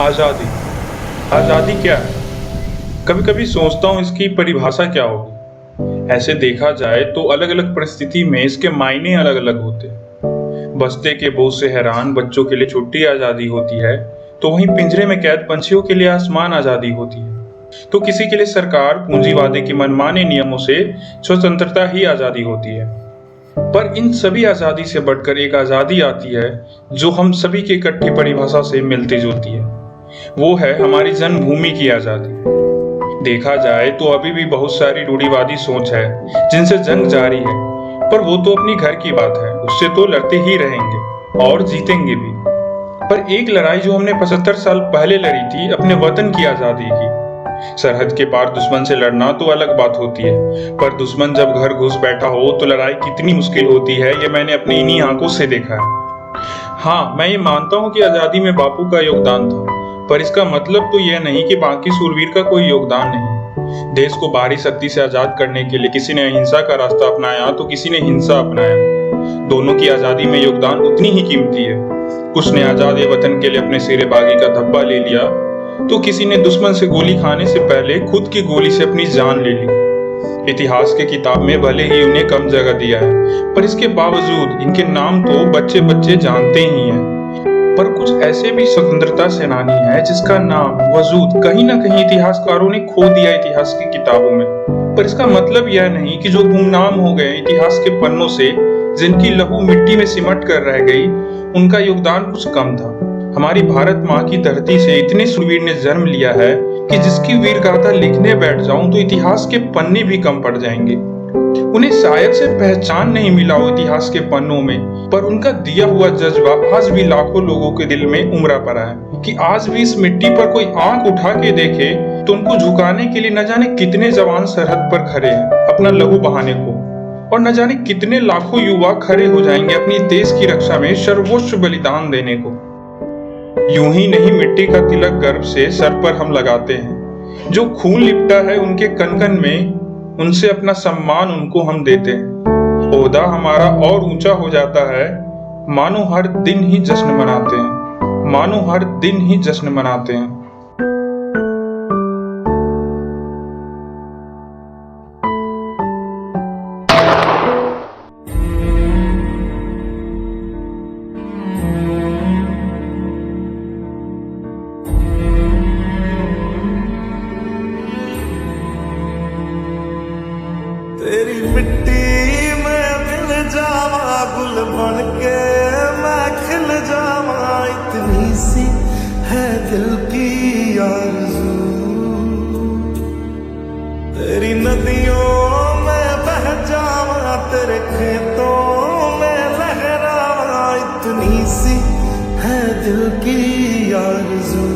आज़ादी। आज़ादी क्या है? कभी कभी सोचता हूँ इसकी परिभाषा क्या होगी। ऐसे देखा जाए तो अलग अलग परिस्थिति में इसके मायने अलग अलग होते हैं। बस्ते के बोझ से हैरान बच्चों के लिए छुट्टी आज़ादी होती है, तो वहीं पिंजरे में कैद पंछियों के लिए आसमान आज़ादी होती है। तो किसी के लिए सरकार पूंजीवादी के मनमाने नियमों से स्वतंत्रता ही आज़ादी होती है। पर इन सभी आज़ादी से बढ़कर एक आज़ादी आती है जो हम सभी की इकट्ठी परिभाषा से मिलती जुलती है। वो है हमारी जन्मभूमि की आज़ादी। देखा जाए तो अभी भी बहुत सारी रूढ़िवादी सोच है जिनसे जंग जारी है, पर वो तो अपनी घर की बात है, उससे तो लड़ते ही रहेंगे और जीतेंगे भी। पर एक लड़ाई जो हमने 75 साल पहले लड़ी थी, अपने वतन की आज़ादी की। सरहद के पार दुश्मन से लड़ना तो अलग बात होती है, पर दुश्मन जब घर घुस बैठा हो तो लड़ाई कितनी मुश्किल होती है, ये मैंने अपनी इन्हीं आंखों से देखा है। हाँ, मैं ये मानता हूँ कि आज़ादी में बापू का योगदान था, पर इसका मतलब तो यह नहीं कि बाकी सूरवीर का कोई योगदान नहीं। देश को बाहरी शक्ति से आजाद करने के लिए किसी ने अहिंसा का रास्ता अपनाया तो किसी ने हिंसा अपनाया। दोनों की आजादी में योगदान उतनी ही कीमती है। कुछ ने आजाद वतन के लिए अपने सिरे बागी का धब्बा ले लिया, तो किसी ने दुश्मन से गोली खाने से पहले खुद की गोली से अपनी जान ले ली। इतिहास के किताब में भले ही उन्हें कम जगह दिया है, पर इसके बावजूद इनके नाम तो बच्चे बच्चे जानते ही हैं। पर कुछ ऐसे भी स्वतंत्रता सेनानी हैं जिसका नाम वजूद कहीं ना कहीं इतिहासकारों ने खो दिया इतिहास की किताबों में। पर इसका मतलब यह नहीं कि जो गुमनाम हो गए इतिहास के पन्नों से, जिनकी लहू मिट्टी में सिमट कर रह गई, उनका योगदान कुछ कम था। हमारी भारत माँ की धरती से इतने शूरवीर ने जन्म लिया है कि जिसकी वीर गाथा लिखने बैठ जाऊं तो इतिहास के पन्ने भी कम पड़ जाएंगे। उन्हें शायद से पहचान नहीं मिला हो इतिहास के पन्नों में, पर उनका दिया हुआ जज्बा आज भी लाखों लोगों के दिल में उमड़ा पड़ा है कि आज भी इस मिट्टी पर कोई आंख उठा के देखे तो उनको झुकाने के लिए न जाने कितने जवान सरहद पर खड़े हैं अपना लहू बहाने को, और न जाने कितने लाखों युवा खड़े हो जाएंगे अपनी देश की रक्षा में सर्वोच्च बलिदान देने को। यूं ही नहीं मिट्टी का तिलक गर्व से सर पर हम लगाते हैं, जो खून लिपटा है उनके कन-कन में, उनसे अपना सम्मान उनको हम देते हैं। ओहदा हमारा और ऊंचा हो जाता है, मानो हर दिन ही जश्न मनाते हैं, मानो हर दिन ही जश्न मनाते हैं। तेरी मिट्टी में मिल जावा, गुल बन के मैं खिल जावा, इतनी सी है दिल की आरज़ू। तेरी नदियों में बह जावा, तेरे खेतों में लहरावा, इतनी सी है दिल की आरज़ू।